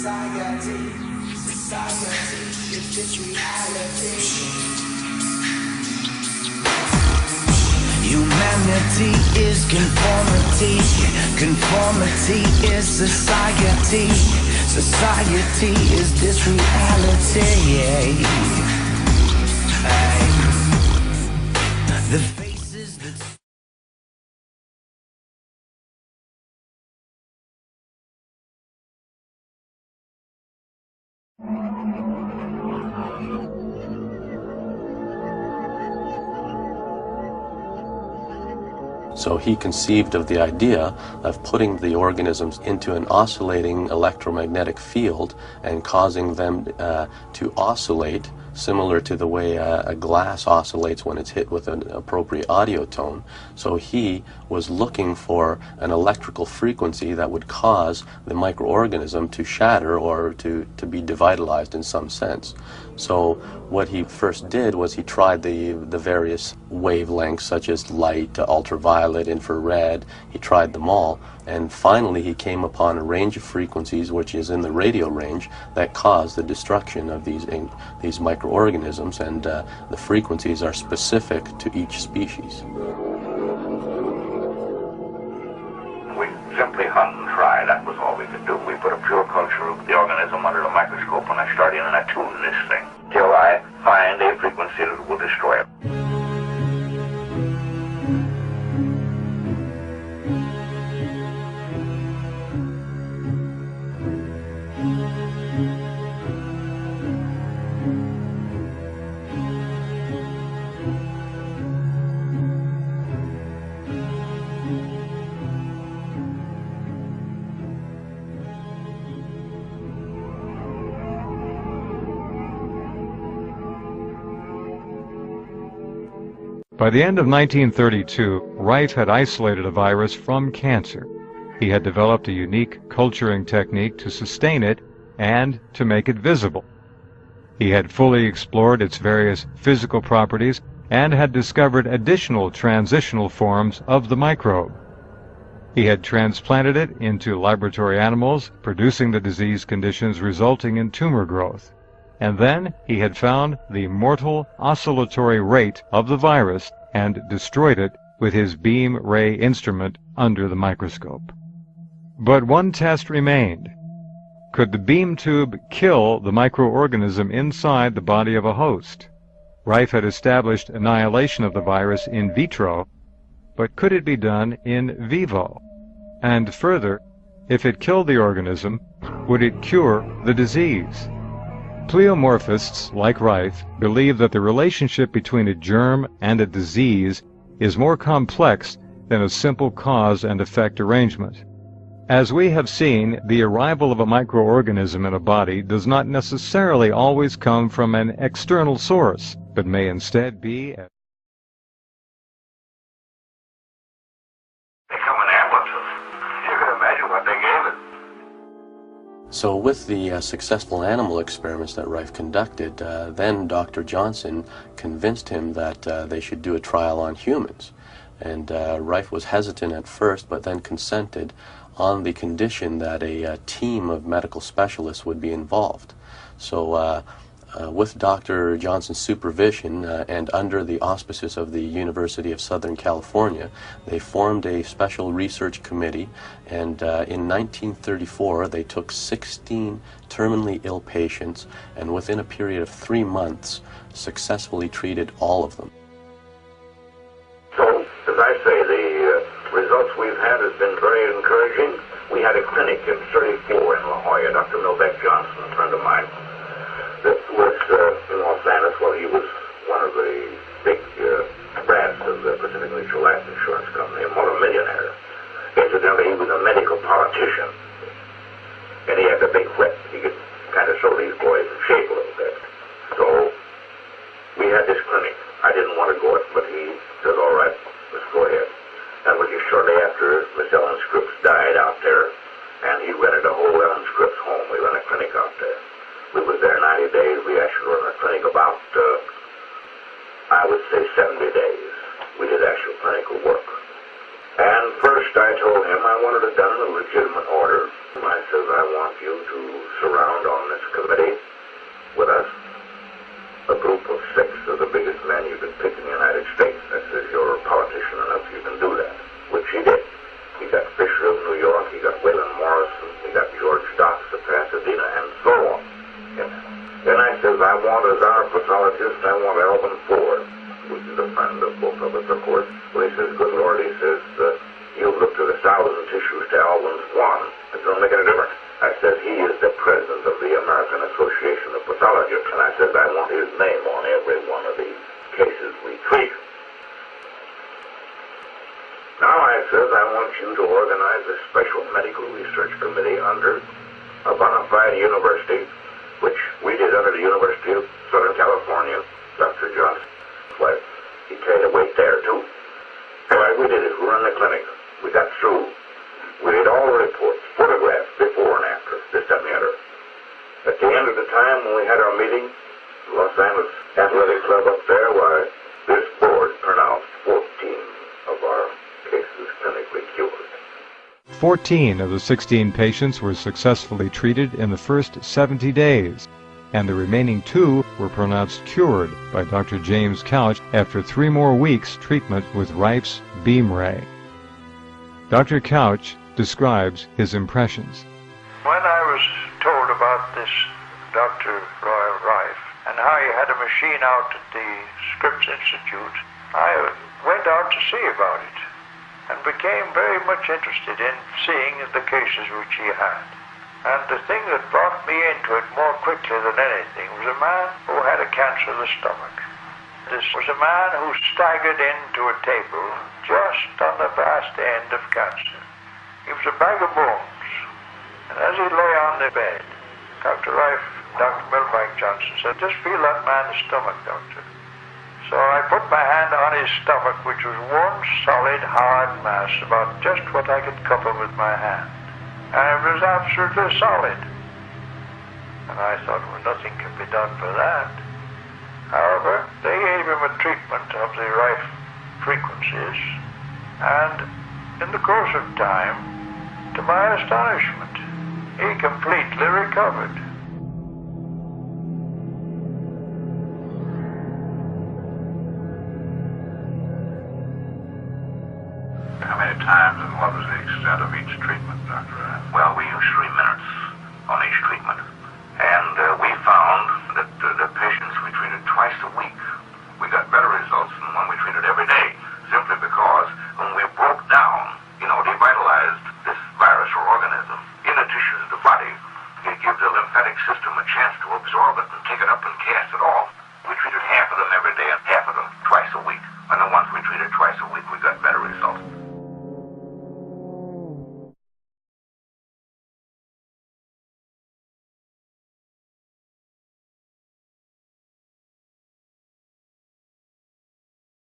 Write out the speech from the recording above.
Society is this reality. Humanity is conformity. Conformity is society. Society is this reality. The faces that So he conceived of the idea of putting the organisms into an oscillating electromagnetic field and causing them to oscillate, similar to the way a glass oscillates when it's hit with an appropriate audio tone. So he was looking for an electrical frequency that would cause the microorganism to shatter or to be devitalized in some sense. So what he first did was he tried the various wavelengths, such as light, ultraviolet, infrared. He tried them all, and finally he came upon a range of frequencies, which is in the radio range, that cause the destruction of these microorganisms, and the frequencies are specific to each species. We simply hunt and try. That was all we could do. We put a pure culture of the organism under the microscope, and I started and I tune this thing till I find a frequency that will destroy it. By the end of 1932, Rife had isolated a virus from cancer. He had developed a unique culturing technique to sustain it and to make it visible. He had fully explored its various physical properties and had discovered additional transitional forms of the microbe. He had transplanted it into laboratory animals, producing the disease conditions resulting in tumor growth. And then he had found the mortal oscillatory rate of the virus and destroyed it with his beam ray instrument under the microscope. But one test remained. Could the beam tube kill the microorganism inside the body of a host? Rife had established annihilation of the virus in vitro, but could it be done in vivo? And further, if it killed the organism, would it cure the disease? Pleomorphists, like Rife, believe that the relationship between a germ and a disease is more complex than a simple cause and effect arrangement. As we have seen, the arrival of a microorganism in a body does not necessarily always come from an external source, but may instead be They come in ambulances. You can imagine what they gave it. So with the successful animal experiments that Rife conducted, then Dr. Johnson convinced him that they should do a trial on humans. And Rife was hesitant at first, but then consented on the condition that a team of medical specialists would be involved. So with Dr. Johnson's supervision and under the auspices of the University of Southern California, they formed a special research committee, and in 1934 they took 16 terminally ill patients and within a period of 3 months successfully treated all of them. So, as I say, the results we've had has been very encouraging. We had a clinic in 34 in La Jolla. Dr. Milbeck Johnson, a friend of mine, that was in Los Angeles. Well, he was one of the big brass of the Pacific Mutual Life Insurance Company, a multimillionaire. Incidentally, he was a medical politician, and he had the big whip. He could kind of show these boys in shape a little bit. So we had this clinic. I didn't want to go it, but he said, all right, let's go ahead. That was just shortly after Miss Ellen Scripps died out there, and he rented a whole Ellen Scripps home. We ran a clinic out there. We was there 90 days. We actually ran a clinic about, I would say 70 days. We did actual clinical work. And first I told him I wanted it done in a legitimate order. I said, I want you to surround on this committee with us a group of 6 of the biggest men you can pick in the United States. I says, you're a politician enough, you can do that, which he did. He got Fisher of New York, he got Waylon Morrison, he got George Stocks of Pasadena, and so on. And then I says, I want as our pathologist, I want Alvin Ford, which is a friend of both of us, of course. Well, he says, good Lord, he says, you've looked at 1,000 tissues to Alvin's 1. It don't make any difference. I said, he is the president of the American Association of Pathologists, and I said, I want his name on every one of these cases we treat. Now, I says, I want you to organize a special medical research committee under a bona fide university, which we did under the University of Southern California, Dr. Johnson. Well, he carried a weight there, too. Anyway, we did it. We were in the clinic. We got through. We did all the reports, photographs, before and after, this, that, and the other. At the end of the time when we had our meeting, Los Angeles Athletic Club up there, why, this board pronounced 14 of our cases clinically cured. 14 of the 16 patients were successfully treated in the first 70 days, and the remaining 2 were pronounced cured by Dr. James Couch after 3 more weeks treatment with Rife's beam ray. Dr. Couch describes his impressions. When I was told about this Dr. Royal Rife and how he had a machine out at the Scripps Institute, I went out to see about it and became very much interested in seeing the cases which he had. And the thing that brought me into it more quickly than anything was a man who had a cancer of the stomach. This was a man who staggered into a table just on the vast end of cancer. He was a bag of bones. And as he lay on the bed, Dr. Rife, Dr. Milbank Johnson said, just feel that man's stomach, doctor. So I put my hand on his stomach, which was one solid, hard mass, about just what I could cover with my hand. And it was absolutely solid. And I thought, well, nothing can be done for that. However, they gave him a treatment of the Rife frequencies, and in the course of time, to my astonishment, he completely recovered. How many times and what was the extent of each treatment, Dr. Well, we used 3 minutes on each treatment. And we found that the patients we treated twice a week, we got better results than when we treated every day, simply because when we broke down, devitalized this virus or organism in the tissues of the body, it gives the lymphatic system a chance to absorb it and take it up and cast it off. We treated half of them every day and half of them twice a week. And the ones we treated twice a week, we